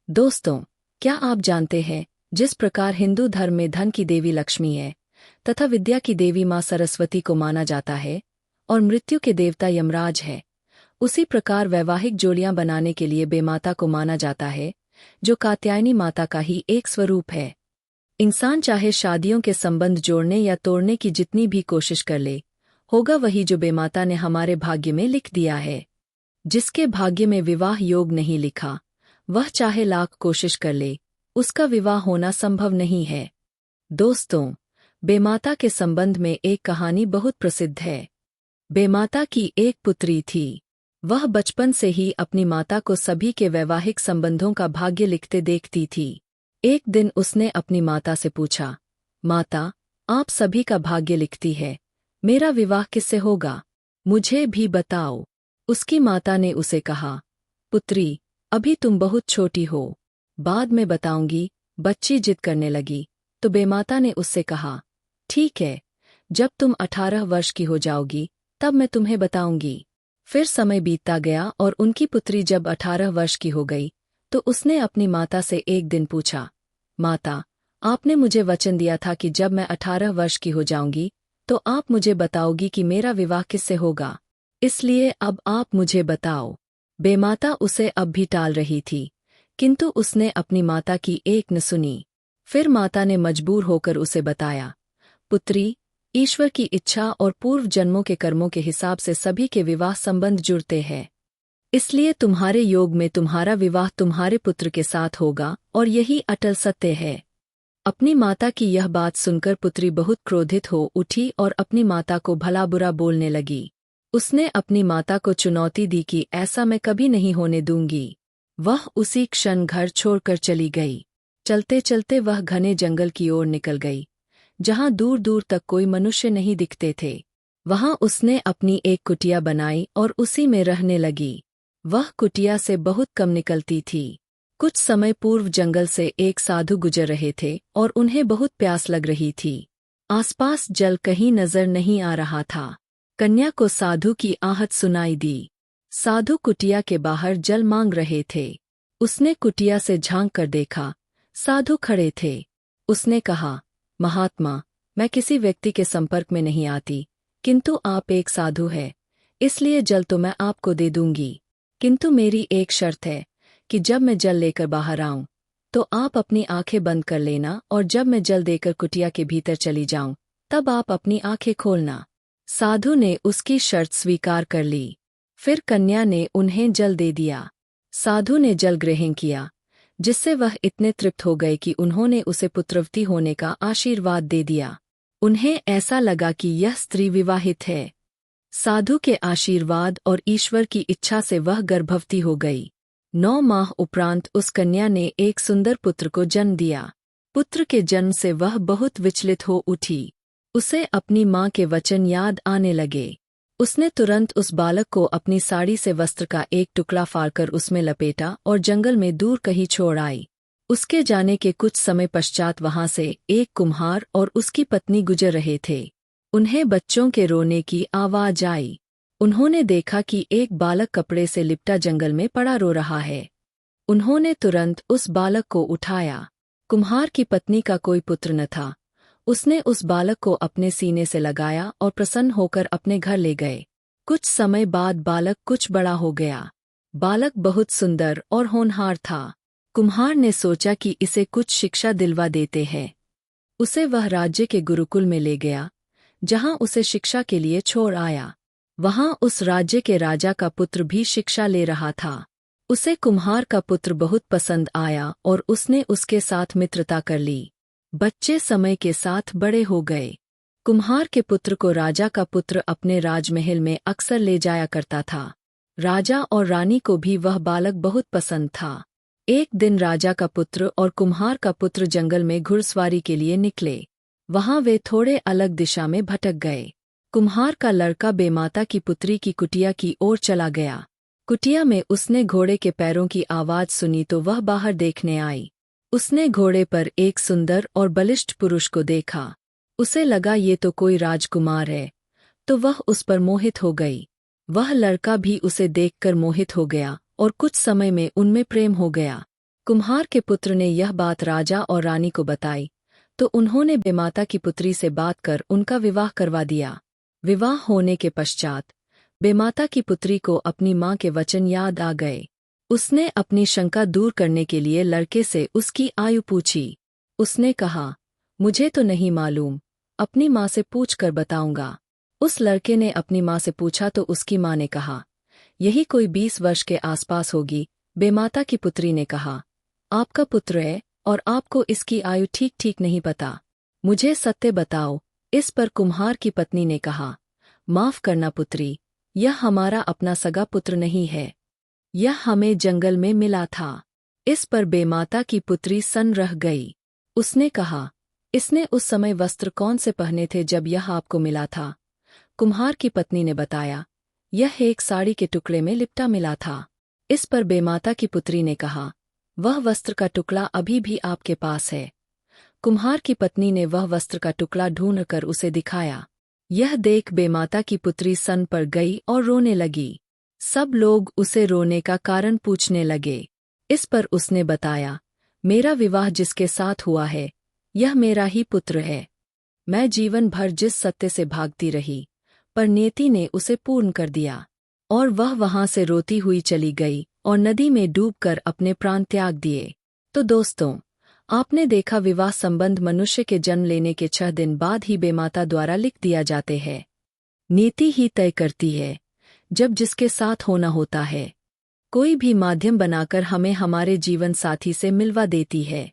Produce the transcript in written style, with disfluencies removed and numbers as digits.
दोस्तों, क्या आप जानते हैं जिस प्रकार हिंदू धर्म में धन की देवी लक्ष्मी है तथा विद्या की देवी माँ सरस्वती को माना जाता है और मृत्यु के देवता यमराज है, उसी प्रकार वैवाहिक जोड़ियां बनाने के लिए बेमाता को माना जाता है, जो कात्यायनी माता का ही एक स्वरूप है। इंसान चाहे शादियों के संबंध जोड़ने या तोड़ने की जितनी भी कोशिश कर ले, होगा वही जो बेमाता ने हमारे भाग्य में लिख दिया है। जिसके भाग्य में विवाह योग नहीं लिखा, वह चाहे लाख कोशिश कर ले, उसका विवाह होना संभव नहीं है। दोस्तों, बेमाता के संबंध में एक कहानी बहुत प्रसिद्ध है। बेमाता की एक पुत्री थी। वह बचपन से ही अपनी माता को सभी के वैवाहिक संबंधों का भाग्य लिखते देखती थी। एक दिन उसने अपनी माता से पूछा, माता, आप सभी का भाग्य लिखती है, मेरा विवाह किससे होगा? मुझे भी बताओ। उसकी माता ने उसे कहा, पुत्री, अभी तुम बहुत छोटी हो, बाद में बताऊंगी। बच्ची जिद करने लगी, तो बेमाता ने उससे कहा, ठीक है, जब तुम 18 वर्ष की हो जाओगी, तब मैं तुम्हें बताऊंगी। फिर समय बीतता गया और उनकी पुत्री जब 18 वर्ष की हो गई, तो उसने अपनी माता से एक दिन पूछा, माता, आपने मुझे वचन दिया था कि जब मैं 18 वर्ष की हो जाऊंगी, तो आप मुझे बताओगी कि मेरा विवाह किससे होगा, इसलिए अब आप मुझे बताओ। बेमाता उसे अब भी टाल रही थी, किंतु उसने अपनी माता की एक न सुनी। फिर माता ने मजबूर होकर उसे बताया, पुत्री, ईश्वर की इच्छा और पूर्व जन्मों के कर्मों के हिसाब से सभी के विवाह संबंध जुड़ते हैं, इसलिए तुम्हारे योग में तुम्हारा विवाह तुम्हारे पुत्र के साथ होगा और यही अटल सत्य है। अपनी माता की यह बात सुनकर पुत्री बहुत क्रोधित हो उठी और अपनी माता को भला बुरा बोलने लगी। उसने अपनी माता को चुनौती दी कि ऐसा मैं कभी नहीं होने दूंगी। वह उसी क्षण घर छोड़कर चली गई। चलते चलते वह घने जंगल की ओर निकल गई, जहां दूर दूर तक कोई मनुष्य नहीं दिखते थे। वहां उसने अपनी एक कुटिया बनाई और उसी में रहने लगी। वह कुटिया से बहुत कम निकलती थी। कुछ समय पूर्व जंगल से एक साधु गुजर रहे थे और उन्हें बहुत प्यास लग रही थी। आसपास जल कहीं नजर नहीं आ रहा था। कन्या को साधु की आहट सुनाई दी। साधु कुटिया के बाहर जल मांग रहे थे। उसने कुटिया से झांक कर देखा, साधु खड़े थे। उसने कहा, महात्मा, मैं किसी व्यक्ति के संपर्क में नहीं आती, किंतु आप एक साधु है, इसलिए जल तो मैं आपको दे दूंगी, किंतु मेरी एक शर्त है कि जब मैं जल लेकर बाहर आऊं, तो आप अपनी आंखें बंद कर लेना और जब मैं जल देकर कुटिया के भीतर चली जाऊं, तब आप अपनी आंखें खोलना। साधु ने उसकी शर्त स्वीकार कर ली। फिर कन्या ने उन्हें जल दे दिया। साधु ने जल ग्रहण किया, जिससे वह इतने तृप्त हो गए कि उन्होंने उसे पुत्रवती होने का आशीर्वाद दे दिया। उन्हें ऐसा लगा कि यह स्त्री विवाहित है। साधु के आशीर्वाद और ईश्वर की इच्छा से वह गर्भवती हो गई। 9 माह उपरांत उस कन्या ने एक सुंदर पुत्र को जन्म दिया। पुत्र के जन्म से वह बहुत विचलित हो उठी। उसे अपनी माँ के वचन याद आने लगे। उसने तुरंत उस बालक को अपनी साड़ी से वस्त्र का एक टुकड़ा फाड़कर उसमें लपेटा और जंगल में दूर कहीं छोड़ आई। उसके जाने के कुछ समय पश्चात वहां से एक कुम्हार और उसकी पत्नी गुजर रहे थे। उन्हें बच्चों के रोने की आवाज आई। उन्होंने देखा कि एक बालक कपड़े से लिपटा जंगल में पड़ा रो रहा है। उन्होंने तुरंत उस बालक को उठाया। कुम्हार की पत्नी का कोई पुत्र न था। उसने उस बालक को अपने सीने से लगाया और प्रसन्न होकर अपने घर ले गए। कुछ समय बाद बालक कुछ बड़ा हो गया। बालक बहुत सुंदर और होनहार था। कुम्हार ने सोचा कि इसे कुछ शिक्षा दिलवा देते हैं। उसे वह राज्य के गुरुकुल में ले गया, जहां उसे शिक्षा के लिए छोड़ आया। वहां उस राज्य के राजा का पुत्र भी शिक्षा ले रहा था। उसे कुम्हार का पुत्र बहुत पसंद आया और उसने उसके साथ मित्रता कर ली। बच्चे समय के साथ बड़े हो गए। कुम्हार के पुत्र को राजा का पुत्र अपने राजमहल में अक्सर ले जाया करता था। राजा और रानी को भी वह बालक बहुत पसंद था। एक दिन राजा का पुत्र और कुम्हार का पुत्र जंगल में घुड़सवारी के लिए निकले। वहां वे थोड़े अलग दिशा में भटक गए। कुम्हार का लड़का बेमाता की पुत्री की कुटिया की ओर चला गया। कुटिया में उसने घोड़े के पैरों की आवाज सुनी तो वह बाहर देखने आई। उसने घोड़े पर एक सुंदर और बलिष्ठ पुरुष को देखा। उसे लगा ये तो कोई राजकुमार है, तो वह उस पर मोहित हो गई। वह लड़का भी उसे देखकर मोहित हो गया और कुछ समय में उनमें प्रेम हो गया। कुम्हार के पुत्र ने यह बात राजा और रानी को बताई, तो उन्होंने बेमाता की पुत्री से बात कर उनका विवाह करवा दिया। विवाह होने के पश्चात बेमाता की पुत्री को अपनी माँ के वचन याद आ गए। उसने अपनी शंका दूर करने के लिए लड़के से उसकी आयु पूछी। उसने कहा, मुझे तो नहीं मालूम, अपनी माँ से पूछ कर बताऊंगा। उस लड़के ने अपनी माँ से पूछा तो उसकी माँ ने कहा, यही कोई 20 वर्ष के आसपास होगी। बेमाता की पुत्री ने कहा, आपका पुत्र है और आपको इसकी आयु ठीक ठीक नहीं पता, मुझे सत्य बताओ। इस पर कुम्हार की पत्नी ने कहा, माफ करना पुत्री, यह हमारा अपना सगा पुत्र नहीं है, यह हमें जंगल में मिला था। इस पर बेमाता की पुत्री सन्न रह गई। उसने कहा, इसने उस समय वस्त्र कौन से पहने थे जब यह आपको मिला था? कुम्हार की पत्नी ने बताया, यह एक साड़ी के टुकड़े में लिपटा मिला था। इस पर बेमाता की पुत्री ने कहा, वह वस्त्र का टुकड़ा अभी भी आपके पास है। कुम्हार की पत्नी ने वह वस्त्र का टुकड़ा ढूंढकर उसे दिखाया। यह देख बेमाता की पुत्री सन्न पड़ गई और रोने लगी। सब लोग उसे रोने का कारण पूछने लगे। इस पर उसने बताया, मेरा विवाह जिसके साथ हुआ है, यह मेरा ही पुत्र है। मैं जीवन भर जिस सत्य से भागती रही, पर नियति ने उसे पूर्ण कर दिया, और वह वहां से रोती हुई चली गई और नदी में डूबकर अपने प्राण त्याग दिए। तो दोस्तों, आपने देखा, विवाह संबंध मनुष्य के जन्म लेने के 6 दिन बाद ही बेमाता द्वारा लिख दिया जाते हैं। नीति ही तय करती है जब जिसके साथ होना होता है। कोई भी माध्यम बनाकर हमें हमारे जीवन साथी से मिलवा देती है।